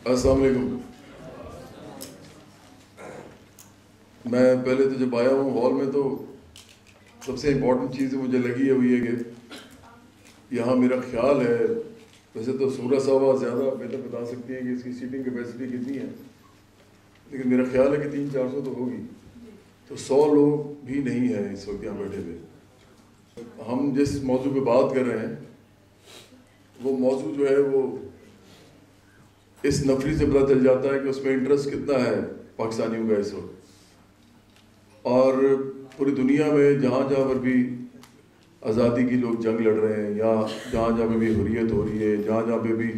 السلام علیکم. میں پہلے تو جب آیا ہوں ہال میں تو سب سے امپورٹنٹ چیز مجھے لگی ہے وہ یہ کہ یہاں میرا خیال ہے، ویسے تو سورہ صاحبہ زیادہ بہتر بتا سکتی ہیں کہ اس کی سیٹنگ کیپیسٹی کتنی ہے، لیکن میرا خیال ہے کہ 300-400 تو ہوگی، تو 100 لوگ بھی نہیں ہیں اس وقت یہاں بیٹھے ہوئے. ہم جس موضوع پہ بات کر رہے ہیں وہ موضوع جو ہے وہ اس نفری سے پتہ چل جاتا ہے کہ اس میں انٹرسٹ کتنا ہے پاکستانیوں کا اس وقت. اور پوری دنیا میں جہاں جہاں پر بھی آزادی کی لوگ جنگ لڑ رہے ہیں، یا جہاں جہاں پہ بھی حریت ہو رہی ہے، جہاں جہاں پہ بھی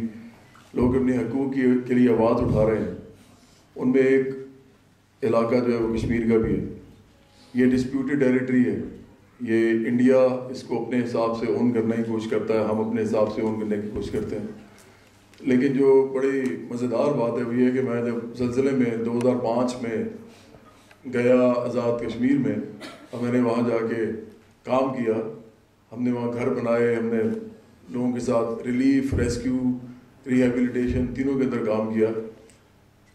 لوگ اپنے حقوق کے لیے آواز اٹھا رہے ہیں، ان میں ایک علاقہ جو ہے وہ کشمیر کا بھی ہے. یہ ڈسپیوٹڈ ٹیریٹری ہے. یہ انڈیا اس کو اپنے حساب سے اون کرنے کی کوشش کرتا ہے، ہم اپنے حساب سے اون کرنے کی کوشش کرتے ہیں. لیکن جو بڑی مزیدار بات ہے وہ یہ ہے کہ میں جب زلزلے میں 2005 میں گیا آزاد کشمیر میں، اور میں نے وہاں جا کے کام کیا، ہم نے وہاں گھر بنائے، ہم نے لوگوں کے ساتھ ریلیف، ریسکیو، ریہیبلیٹیشن تینوں کے اندر کام کیا.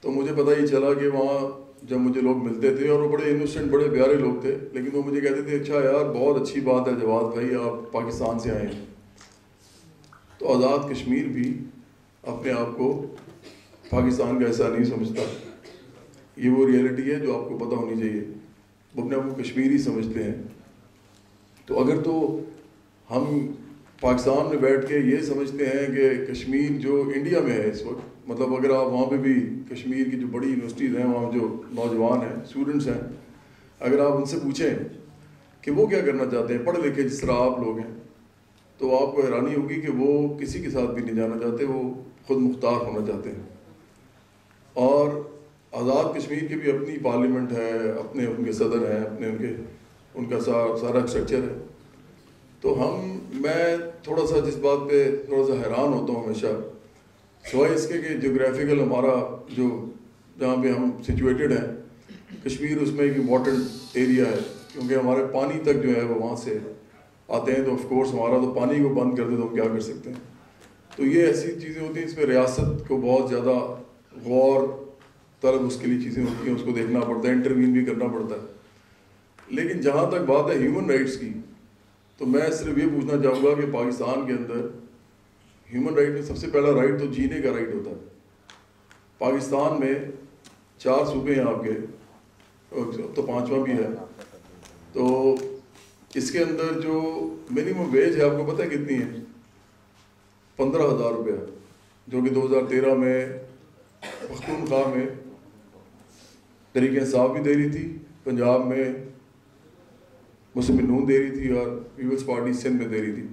تو مجھے پتہ ہی چلا کہ وہاں جب مجھے لوگ ملتے تھے، اور وہ بڑے انوسینٹ بڑے پیارے لوگ تھے، لیکن وہ مجھے کہتے تھے اچھا یار بہت اچھی بات ہے جواد بھائی آپ پاکستان سے آئے ہیں. تو آزاد کشمیر بھی اپنے آپ کو پاکستان کا ایسا نہیں سمجھتا. یہ وہ ریئلٹی ہے جو آپ کو پتہ ہونی چاہیے. وہ اپنے آپ کو کشمیری سمجھتے ہیں. تو اگر تو ہم پاکستان میں بیٹھ کے یہ سمجھتے ہیں کہ کشمیر جو انڈیا میں ہے اس وقت، مطلب اگر آپ وہاں پہ بھی کشمیر کی جو بڑی یونیورسٹیز ہیں، وہاں جو نوجوان ہیں، اسٹوڈنٹس ہیں، اگر آپ ان سے پوچھیں کہ وہ کیا کرنا چاہتے ہیں، پڑھے لکھے جس طرح آپ لوگ ہیں، تو آپ کو حیرانی ہوگی کہ وہ کسی کے ساتھ بھی نہیں جانا چاہتے، وہ خود مختار ہونا چاہتے ہیں. اور آزاد کشمیر کی بھی اپنی پارلیمنٹ ہے، اپنے ان کے صدر ہیں، اپنے ان کا سارا اسٹرکچر ہے. تو میں تھوڑا سا جس بات پہ تھوڑا سا حیران ہوتا ہوں ہمیشہ، سوائے اس کے کہ جغرافیکل ہمارا جو جہاں پہ ہم سچویٹڈ ہیں، کشمیر اس میں ایک امپورٹنٹ ایریا ہے، کیونکہ ہمارے پانی تک جو ہے وہ وہاں سے آتے ہیں. تو آف کورس ہمارا تو پانی کو بند کر دے تو ہم کیا کر سکتے ہیں. تو یہ ایسی چیزیں ہوتی ہیں، اس میں ریاست کو بہت زیادہ غور طلب اس کے لیے چیزیں ہوتی ہیں، اس کو دیکھنا پڑتا ہے، انٹروین بھی کرنا پڑتا ہے. لیکن جہاں تک بات ہے ہیومن رائٹس کی، تو میں صرف یہ پوچھنا چاہوں گا کہ پاکستان کے اندر ہیومن رائٹ میں سب سے پہلا رائٹ تو جینے کا رائٹ ہوتا ہے. پاکستان میں 4 صوبے ہیں آپ کے، تو 5واں بھی ہے. تو اس کے اندر جو منیمم ویج ہے آپ کو پتہ ہے کتنی ہے؟ 15,000 روپیہ، جو کہ 2013 میں پختونخوا میں تحریک انصاف بھی دے رہی تھی، پنجاب میں مسلم نون دے رہی تھی، اور پیپلز پارٹی سندھ میں دے رہی تھی.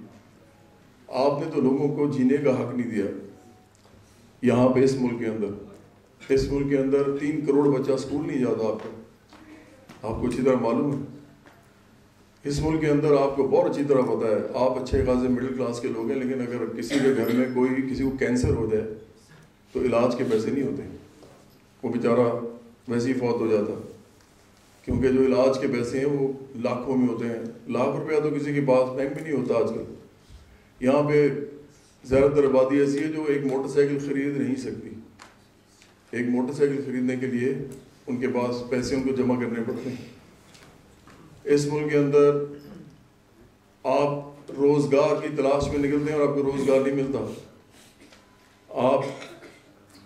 آپ نے تو لوگوں کو جینے کا حق نہیں دیا. یہاں پہ اس ملک کے اندر 3 کروڑ بچہ اسکول نہیں جاتا. آپ کو اچھی طرح معلوم ہے. اس ملک کے اندر آپ کو بہت اچھی طرح پتہ ہے، آپ اچھے خاصے مڈل کلاس کے لوگ ہیں، لیکن اگر کسی کے گھر میں کسی کو کینسر ہو جائے تو علاج کے پیسے نہیں ہوتے، وہ بیچارہ ویسے ہی فوت ہو جاتا، کیونکہ جو علاج کے پیسے ہیں وہ لاکھوں میں ہوتے ہیں. لاکھ روپیہ تو کسی کے پاس بینک میں نہیں ہوتا آج کل. یہاں پہ زیادہ تر آبادی ایسی ہے جو ایک موٹر سائیکل خرید نہیں سکتی. ایک موٹر سائیکل خریدنے کے لیے ان کے پاس پیسے ان کو جمع کرنے پڑتے ہیں. اس ملک کے اندر آپ روزگار کی تلاش میں نکلتے ہیں اور آپ کو روزگار نہیں ملتا. آپ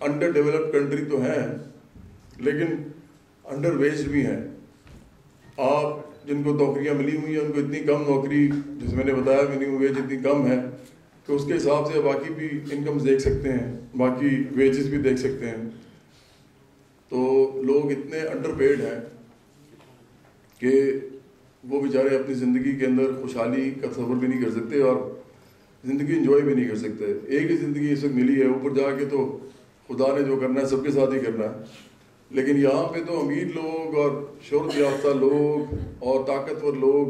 انڈر ڈیولپڈ کنٹری تو ہیں لیکن انڈر ویجڈ بھی ہیں. آپ جن کو نوکریاں ملی ہوئی ہیں ان کو اتنی کم نوکری، جس میں نے بتایا منیمم ویج اتنی کم ہے کہ اس کے حساب سے باقی بھی انکمز دیکھ سکتے ہیں، باقی ویجز بھی دیکھ سکتے ہیں. تو لوگ اتنے انڈر پیڈ ہیں کہ وہ بیچارے اپنی زندگی کے اندر خوشحالی کا تصور بھی نہیں کر سکتے اور زندگی انجوائے بھی نہیں کر سکتے. ایک ہی زندگی اس وقت ملی ہے، اوپر جا کے تو خدا نے جو کرنا ہے سب کے ساتھ ہی کرنا ہے. لیکن یہاں پہ تو امیر لوگ اور شہرت یافتہ لوگ اور طاقتور لوگ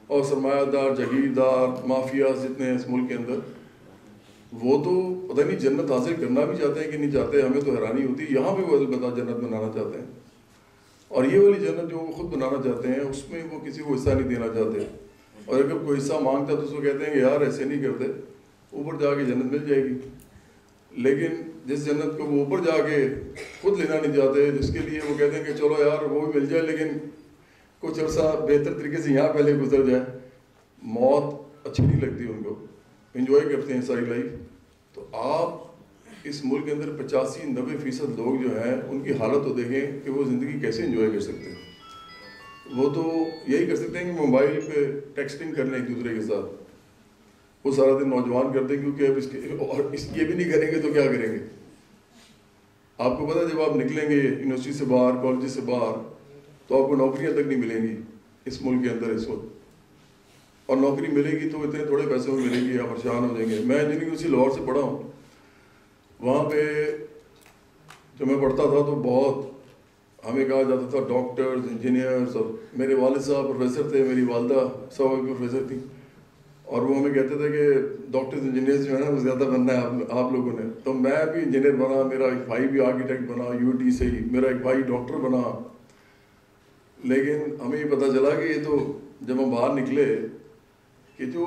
اور سرمایہ دار، جاگیردار، مافیاز جتنے ہیں اس ملک کے اندر، وہ تو پتہ نہیں جنت حاصل کرنا بھی چاہتے ہیں کہ نہیں چاہتے. ہمیں تو حیرانی ہوتی ہے. یہاں پہ وہ البتہ جنت بنانا چاہتے ہیں، اور یہ والی جنت جو وہ خود بنانا چاہتے ہیں اس میں وہ کسی کو حصہ نہیں دینا چاہتے. اور اگر کوئی حصہ مانگتا ہے تو اس کو کہتے ہیں کہ یار ایسے نہیں کرتے، اوپر جا کے جنت مل جائے گی. لیکن جس جنت کو وہ اوپر جا کے خود لینا نہیں چاہتے، جس کے لیے وہ کہتے ہیں کہ چلو یار وہ بھی مل جائے لیکن کچھ عرصہ بہتر طریقے سے یہاں پہلے گزر جائے، موت اچھی نہیں لگتی ان کو، انجوائے کرتے ہیں ساری لائف۔ تو آپ اس ملک کے اندر 85-90% لوگ جو ہیں ان کی حالت تو دیکھیں کہ وہ زندگی کیسے انجوائے کر سکتے ہیں۔ وہ تو یہی کر سکتے ہیں کہ موبائل پہ ٹیکسٹنگ کر لیں ایک دوسرے کے ساتھ، وہ سارا دن نوجوان کرتے ہیں، کیونکہ اب یہ بھی نہیں کریں گے تو کیا کریں گے؟ آپ کو پتہ ہے جب آپ نکلیں گے یونیورسٹی سے باہر، کالج سے باہر، تو آپ کو نوکریاں تک نہیں ملیں گی اس ملک کے اندر اس وقت، اور نوکری ملے گی تو اتنے تھوڑے پیسوں میں ملے گی، آپ پریشان ہو جائیں گے۔ میں انجینئرنگ یونیورسٹی لاہور سے پڑھا ہوں، وہاں پہ جب میں پڑھتا تھا تو بہت ہمیں کہا جاتا تھا ڈاکٹرز، انجینئرز، اور میرے والد صاحب پروفیسر تھے، میری والدہ صاحب بھی پروفیسر تھیں، اور وہ ہمیں کہتے تھے کہ ڈاکٹرز انجینئرز جو ہے نا وہ زیادہ بننا ہے آپ لوگوں نے۔ تو میں بھی انجینئر بنا، میرا ایک بھائی بھی آرکیٹیکٹ بنا UT سے ہی، میرا ایک بھائی ڈاکٹر بنا، لیکن ہمیں یہ پتہ چلا کہ یہ تو جب ہم باہر نکلے کہ جو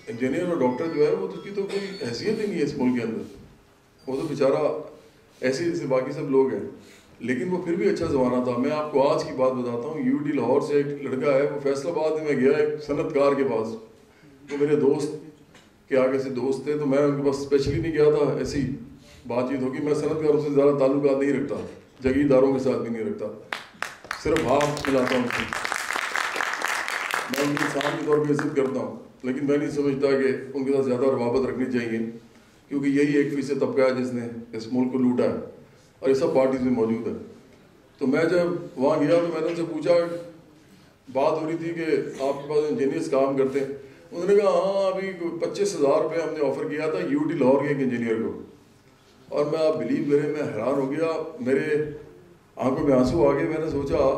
انجینئر اور ڈاکٹر جو ہے وہ اس کی تو کوئی حیثیت ہی نہیں ہے اس ملک کے اندر، وہ تو بیچارہ ایسے جیسے باقی سب لوگ ہیں، لیکن وہ پھر بھی اچھا زمانہ تھا۔ میں آپ کو آج کی بات بتاتا ہوں، UT لاہور سے ایک لڑکا ہے، وہ فیصل آباد میں گیا ایک صنعت کار کے پاس، تو میرے دوست کے آگے سے دوست تھے، تو میں ان کے پاس اسپیشلی نہیں گیا تھا، ایسی بات چیت ہوگی، میں صنعت کاروں سے زیادہ تعلقات نہیں رکھتا، جگیرداروں کے ساتھ بھی نہیں رکھتا، صرف ہاتھ ملاتا ہوں، میں ان کی انسان کے طور پہ عزت کرتا ہوں، لیکن میں نہیں سمجھتا کہ ان کے ساتھ زیادہ روابط رکھنی چاہیے، کیونکہ یہی 1% طبقہ ہے جس نے اس ملک کو لوٹا ہے، اور یہ سب پارٹیز میں موجود ہے۔ تو میں جب وہاں گیا تو میں نے ان سے پوچھا، بات ہو رہی تھی کہ آپ کے پاس انجینئرس کام کرتے ہیں، انہوں نے کہا ہاں ابھی 25,000 روپے ہم نے آفر کیا تھا UT لاہور کے ایک انجینئر کو، اور میں آپ بلیو کریں میں حیران ہو گیا، میرے آنکھوں میں آنسو آ گئے۔ میں نے سوچا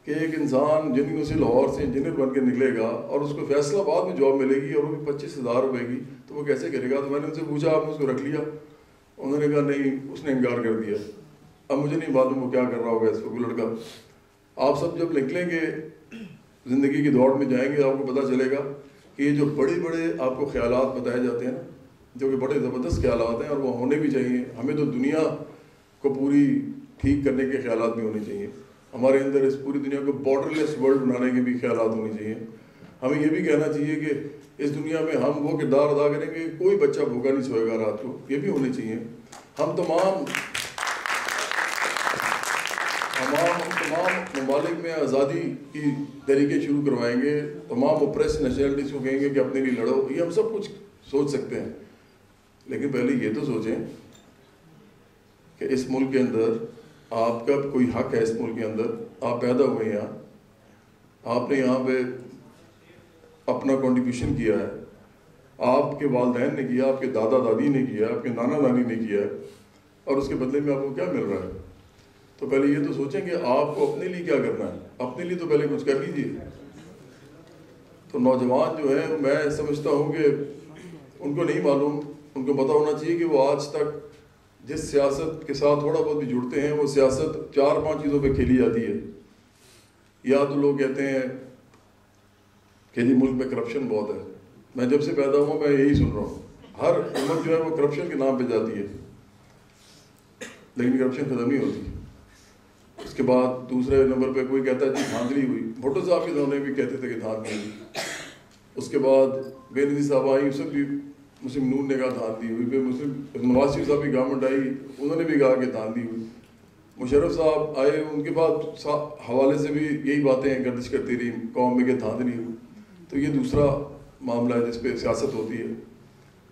کہ ایک انسان جن یونیورسٹی لاہور سے انجینئر بن کے نکلے گا اور اس کو فیصل آباد میں جاب ملے گی اور وہ بھی 25,000 روپے کی، تو وہ کیسے کرے گا؟ تو میں نے ان سے پوچھا آپ نے اس کو رکھ لیا؟ انہوں نے کہا نہیں، اس نے انکار کر دیا۔ اب مجھے نہیں معلوم وہ کیا کر رہا ہوگا اس کو لڑکا۔ آپ سب جب نکلیں گے زندگی کی دوڑ میں جائیں گے، آپ کو پتہ چلے گا کہ یہ جو بڑے بڑے آپ کو خیالات بتائے جاتے ہیں جو کہ بڑے زبردست خیالات ہیں، اور وہ ہونے بھی چاہیے، ہمیں تو دنیا کو پوری ٹھیک کرنے کے خیالات بھی ہونے چاہیے، ہمارے اندر اس پوری دنیا کو بارڈر لیس ورلڈ بنانے کے بھی خیالات ہونے چاہیے۔ ہمیں یہ بھی کہنا چاہیے کہ اس دنیا میں ہم وہ کردار ادا کریں گے، کوئی بچہ بھوکا نہیں سوئے گا رات کو، یہ بھی ہونے چاہیے۔ ہم تمام ممالک میں آزادی کی طریقے شروع کروائیں گے، تمام اوپریس نیشنلٹیز کو کہیں گے کہ اپنے لیے لڑو، یہ ہم سب کچھ سوچ سکتے ہیں، لیکن پہلے یہ تو سوچیں کہ اس ملک کے اندر آپ کا کوئی حق ہے، اس ملک کے اندر آپ پیدا ہوئے یہاں، آپ نے یہاں پہ اپنا کنٹریبیوشن کیا ہے، آپ کے والدین نے کیا، آپ کے دادا دادی نے کیا، آپ کے نانا نانی نے کیا ہے، اور اس کے بدلے میں آپ کو کیا مل رہا ہے؟ تو پہلے یہ تو سوچیں کہ آپ کو اپنے لیے کیا کرنا ہے، اپنے لیے تو پہلے کچھ کر لیجیے۔ تو نوجوان جو ہیں میں سمجھتا ہوں کہ ان کو نہیں معلوم، ان کو پتہ ہونا چاہیے کہ وہ آج تک جس سیاست کے ساتھ تھوڑا بہت بھی جڑتے ہیں، وہ سیاست 4-5 چیزوں پہ کھیلی جاتی ہے۔ یا تو لوگ کہتے ہیں کہ جی ملک میں کرپشن بہت ہے، میں جب سے پیدا ہوا میں یہی سن رہا ہوں، ہر امت جو ہے وہ کرپشن کے نام پہ جاتی ہے، لیکن کرپشن ختم نہیں ہوتی۔ اس کے بعد دوسرے نمبر پہ کوئی کہتا ہے جی دھاندلی ہوئی، بھٹو صاحب کے زمانے بھی کہتے تھے کہ دھاندلی ہوئی، اس کے بعد بے نظیر صاحب آئی، اس بھی مسلم نون نے کہا دھاندلی ہوئی، پھر مسلم نواز شریف صاحب کی گورنمنٹ آئی، انہوں نے بھی کہا کہ دھاندلی ہوئی، مشرف صاحب آئے، ان کے بعد حوالے سے بھی یہی باتیں گردش کرتی رہی قوم میں کہ دھاندلی ہوئی۔ تو یہ دوسرا معاملہ ہے جس پہ سیاست ہوتی ہے۔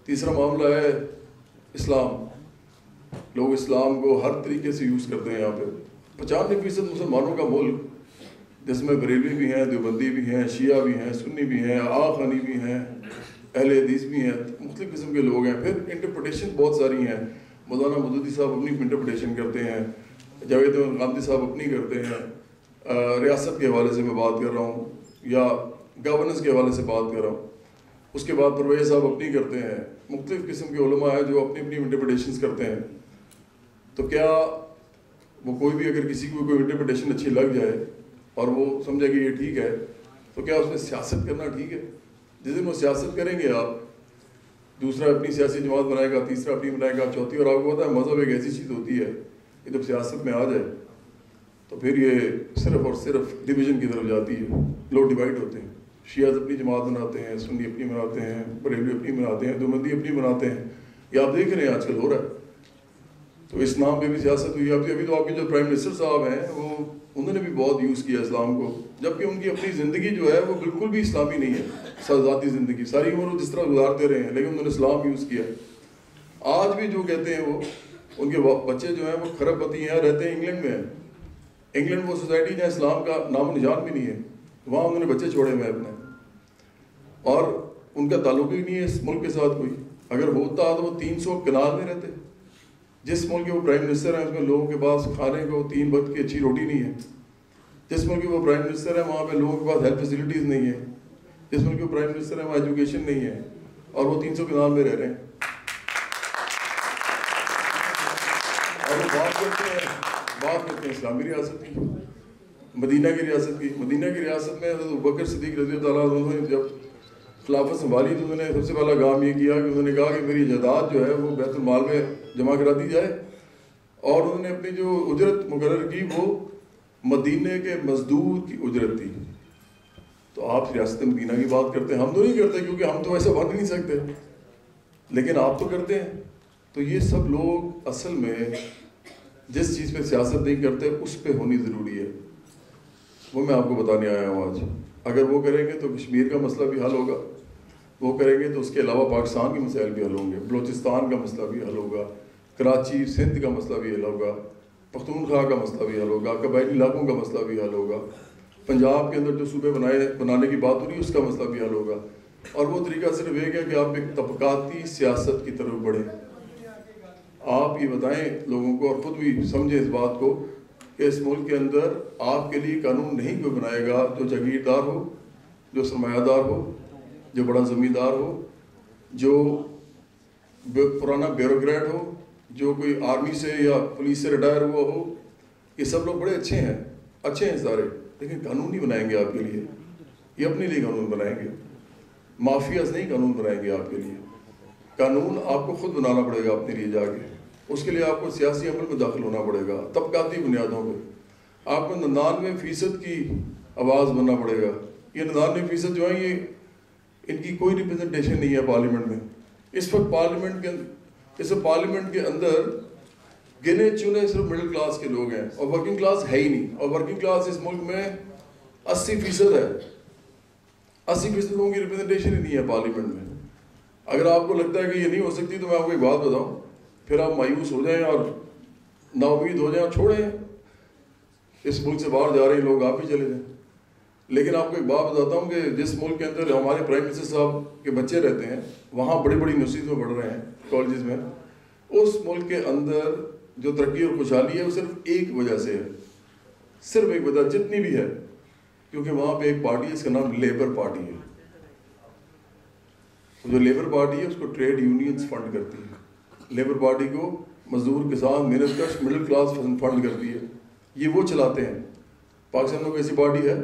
تیسرا معاملہ ہے اسلام، لوگ اسلام کو ہر طریقے سے یوز کرتے ہیں۔ یہاں پہ 95% مسلمانوں کا ملک، جس میں بریلوی بھی ہیں، دیوبندی بھی ہیں، شیعہ بھی ہیں، سنی بھی ہیں، آخانی بھی ہیں، اہل حدیث بھی ہیں، مختلف قسم کے لوگ ہیں۔ پھر انٹرپریٹیشن بہت ساری ہیں، مولانا مودودی صاحب اپنی انٹرپریٹیشن کرتے ہیں، جاوید غامدی صاحب اپنی کرتے ہیں، ریاست کے حوالے سے میں بات کر رہا ہوں یا گورننس کے حوالے سے بات کر رہا ہوں۔ اس کے بعد پرویز صاحب اپنی کرتے ہیں، مختلف قسم کے علماء ہیں جو اپنی اپنی انٹرپریٹیشنز کرتے ہیں۔ تو کیا وہ کوئی بھی اگر کسی کو کوئی انٹرپریٹیشن اچھی لگ جائے اور وہ سمجھے کہ یہ ٹھیک ہے، تو کیا اس میں سیاست کرنا ٹھیک ہے؟ جس دن وہ سیاست کریں گے آپ، دوسرا اپنی سیاسی جماعت بنائے گا، تیسرا اپنی بنائے گا، چوتھی. اور آپ کو پتا ہے مذہب ایک ایسی چیز ہوتی ہے کہ جب سیاست میں آ جائے تو پھر یہ صرف اور صرف ڈویژن کی طرف جاتی ہے. لوگ ڈیوائڈ ہوتے ہیں، شیعہ اپنی جماعت بناتے ہیں، سنی اپنی بناتے ہیں، بریلوی اپنی بناتے ہیں، دیوبندی اپنی بناتے ہیں. یہ آپ دیکھ رہے ہیں آج کل ہو رہا ہے. تو اسلام پہ بھی سیاست ہوئی. ابھی تو آپ کے جو پرائم منسٹر صاحب ہیں انہوں نے بھی بہت یوز کیا اسلام کو، جبکہ ان کی اپنی زندگی جو ہے وہ بالکل بھی اسلامی نہیں ہے. ذاتی زندگی ساری عمر جس طرح گزارتے رہے ہیں، لیکن انہوں نے اسلام یوز کیا. آج بھی جو کہتے ہیں وہ ان کے بچے جو ہیں وہ خرب پتی ہیں، رہتے ہیں انگلینڈ میں ہیں. انگلینڈ وہ سوسائٹی جہاں اسلام کا نام و نشان بھی نہیں ہے، وہاں انہوں نے بچے چھوڑے ہوئے اپنے، اور ان کا تعلق ہی نہیں ہے اس ملک کے ساتھ کوئی. اگر ہوتا تو وہ 300 کنال میں رہتے. جس ملک کے وہ پرائم منسٹر ہیں اس میں لوگوں کے پاس کھانے کو 3 وقت کی اچھی روٹی نہیں ہے. جس ملک کے وہ پرائم منسٹر ہیں وہاں پہ لوگوں کے پاس ہیلتھ فیسلٹیز نہیں ہے. جس ملک کے پرائم منسٹر ہیں وہاں ایجوکیشن نہیں ہے، اور وہ 300 کنال میں رہ رہے ہیں. اور وہ بات کرتے ہیں اسلامی ریاست کی، مدینہ کی ریاست کی. مدینہ کی ریاست میں حضرت ابوبکر صدیق رضی اللہ عنہ نے جب خلافت سنبھالی تو انہوں نے سب سے پہلا کام یہ کیا کہ انہوں نے کہا کہ میری جائیداد جو ہے وہ بیت المال میں جمع کرا دی جائے. اور انہوں نے اپنی جو اجرت مقرر کی وہ مدینہ کے مزدور کی اجرت تھی. تو آپ ریاست مدینہ کی بات کرتے ہیں، ہم تو نہیں کرتے کیونکہ ہم تو ایسا بن نہیں سکتے، لیکن آپ تو کرتے ہیں. تو یہ سب لوگ اصل میں جس چیز پہ سیاست نہیں کرتے اس پہ ہونی ضروری ہے. وہ میں آپ کو بتانے آیا ہوں آج. اگر وہ کریں گے تو کشمیر کا مسئلہ بھی حل ہوگا، وہ کریں گے تو اس کے علاوہ پاکستان کے مسائل بھی حل ہوں گے، بلوچستان کا مسئلہ بھی حل ہوگا، کراچی سندھ کا مسئلہ بھی حل ہوگا، پختونخوا کا مسئلہ بھی حل ہوگا، قبائلی علاقوں کا مسئلہ بھی حل ہوگا، پنجاب کے اندر جو صوبے بنانے کی بات ہو رہی ہے اس کا مسئلہ بھی حل ہوگا. اور وہ طریقہ صرف ایک ہے کہ آپ ایک طبقاتی سیاست کی طرف بڑھیں. آپ یہ بتائیں لوگوں کو اور خود بھی سمجھیں اس بات کو کہ اس ملک کے اندر آپ کے لیے قانون نہیں کوئی بنائے گا جو جاگیردار ہو، جو سرمایہ دار ہو، جو بڑا زمیندار ہو، جو پرانا بیوروکریٹ ہو، جو کوئی آرمی سے یا پولیس سے ریٹائر ہوا ہو. یہ سب لوگ بڑے اچھے ہیں سارے، لیکن قانون نہیں بنائیں گے آپ کے لیے. یہ اپنے لیے قانون بنائیں گے. مافیاز نہیں قانون بنائیں گے آپ کے لیے. قانون آپ کو خود بنانا پڑے گا اپنے لیے جا کے. اس کے لیے آپ کو سیاسی عمل میں داخل ہونا پڑے گا طبقاتی بنیادوں پہ. آپ کو 99% کی آواز بننا پڑے گا. یہ 99% جو ہیں یہ ان کی کوئی ریپرزنٹیشن نہیں ہے پارلیمنٹ میں. اس وقت پارلیمنٹ کے اندر گنے چنے صرف مڈل کلاس کے لوگ ہیں، اور ورکنگ کلاس ہے ہی نہیں. اور ورکنگ کلاس اس ملک میں 80% ہے. 80% لوگوں کی ریپرزنٹیشن ہی نہیں ہے پارلیمنٹ میں. اگر آپ کو لگتا ہے کہ یہ نہیں ہو سکتی تو میں آپ کو ایک بات بتاؤں، پھر آپ مایوس ہو جائیں اور نا امید ہو جائیں اور چھوڑیں. اس ملک سے باہر جا رہے ہیں لوگ، آپ ہی چلے جائیں. لیکن آپ کو ایک بات بتاتا ہوں کہ جس ملک کے اندر ہمارے پرائم منسٹر صاحب کے بچے رہتے ہیں وہاں بڑی بڑی یونیورسٹیز میں پڑھ رہے ہیں، کالجز میں. اس ملک کے اندر جو ترقی اور خوشحالی ہے وہ صرف ایک وجہ سے ہے، صرف ایک وجہ جتنی بھی ہے، کیونکہ وہاں پہ ایک پارٹی ہے اس کا نام لیبر پارٹی ہے. جو لیبر پارٹی ہے اس کو ٹریڈ یونینز فنڈ کرتی ہے. لیبر پارٹی کو مزدور کسان محنت کش مڈل کلاس فنڈ کرتی ہے. یہ وہ چلاتے ہیں. پاکستان میں کوئی ایسی پارٹی ہے؟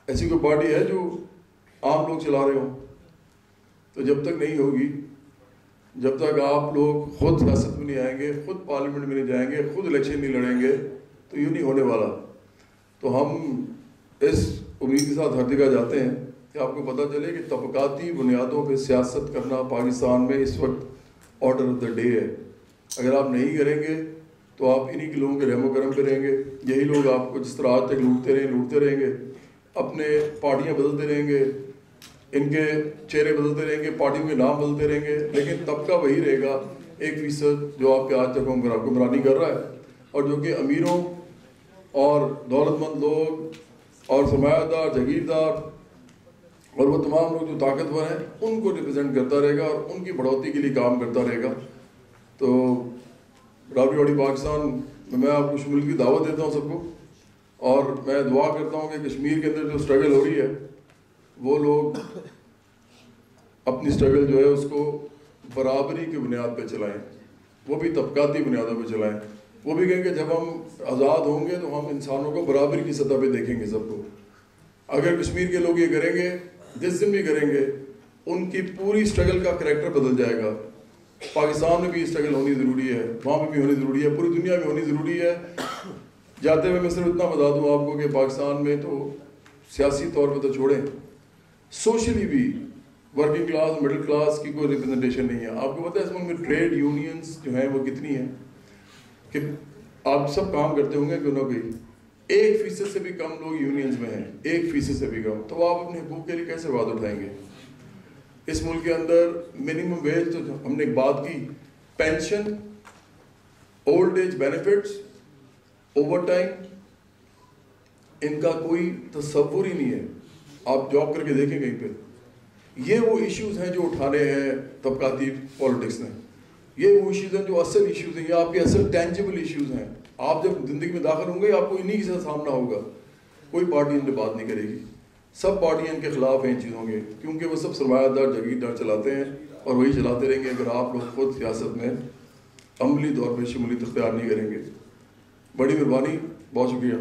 ایسی کوئی پارٹی ہے جو عام لوگ چلا رہے ہوں؟ تو جب تک نہیں ہوگی، جب تک آپ لوگ خود سیاست میں نہیں آئیں گے، خود پارلیمنٹ میں نہیں جائیں گے، خود الیکشن نہیں لڑیں گے، تو یوں نہیں ہونے والا. تو ہم اس امید کے ساتھ ہر جگہ جاتے ہیں کہ آپ کو پتہ چلے کہ طبقاتی بنیادوں پہ سیاست کرنا پاکستان میں اس وقت آرڈر آف دا ڈے ہے. اگر آپ نہیں کریں گے تو آپ انہی کے لوگوں کے رحم و کرم پہ رہیں گے. یہی لوگ آپ کو جس طرح آج تک لوٹتے رہیں گے، اپنے پارٹیاں بدلتے رہیں گے، ان کے چہرے بدلتے رہیں گے، پارٹیوں کے نام بدلتے رہیں گے، لیکن طبقہ وہی رہے گا 1% جو آپ کے آج تک حکمرانی کر رہا ہے، اور جو کہ امیروں اور دولت مند لوگ اور سرمایہ دار جاگیردار اور وہ تمام لوگ جو طاقتور ہیں ان کو ریپرزینٹ کرتا رہے گا اور ان کی بڑھوتی کے لیے کام کرتا رہے گا. تو راوی پاکستان میں آپ کو شمول کی دعوت دیتا ہوں سب کو، اور میں دعا کرتا ہوں کہ کشمیر کے اندر جو اسٹرگل ہو رہی ہے وہ لوگ اپنی اسٹرگل جو ہے اس کو برابری کی بنیاد پہ چلائیں، وہ بھی طبقاتی بنیادوں پہ چلائیں. وہ بھی کہیں کہ جب ہم آزاد ہوں گے تو ہم انسانوں کو برابری کی سطح پہ دیکھیں گے سب کو. اگر کشمیر کے لوگ یہ کریں گے، جس دن بھی کریں گے، ان کی پوری اسٹرگل کا کریکٹر بدل جائے گا. پاکستان میں بھی اسٹرگل ہونی ضروری ہے, وہاں پہ بھی ہونی ضروری ہے, پوری دنیا میں ہونی ضروری ہے. جاتے ہوئے میں صرف اتنا بتا دوں آپ کو کہ پاکستان میں تو سیاسی طور پہ تو چھوڑیں, سوشلی بھی ورکنگ کلاس اور مڈل کلاس کی کوئی ریپرزنٹیشن نہیں ہے. آپ کو پتہ ہے اس ملک میں ٹریڈ یونینز جو ہیں وہ کتنی ہیں کہ آپ سب کام کرتے ہوں گے کہ انہوں کوئی 1% سے بھی کم لوگ یونینز میں ہیں, 1% سے بھی کم. تو آپ اپنے حقوق کے لیے کیسے آواز اٹھائیں گے؟ اس ملک کے اندر منیمم ویج تو ہم نے ایک بات کی, pension, old age benefits, overtime, ان کا کوئی تصور ہی نہیں ہے. آپ جاب کر کے دیکھیں کہیں پہ. یہ وہ ایشوز ہیں جو اٹھانے ہیں طبقاتی پالیٹکس نے, یہ وہ ایشوز ہیں جو اصل ایشوز ہیں, یہ آپ کے اصل ٹینجیبل ایشوز ہیں. آپ جب زندگی میں داخل ہوں گے آپ کو انہی سے سامنا ہوگا. کوئی پارٹی ان پہ بات نہیں کرے گی, سب پارٹیاں ان کے خلاف ہیں ان چیزوں کے, کیونکہ وہ سب سرمایہ دار جاگیردار چلاتے ہیں اور وہی چلاتے رہیں گے اگر آپ لوگ خود سیاست میں عملی طور پہ شمولیت اختیار نہیں کریں گے. بڑی مہربانی, بہت شکریہ.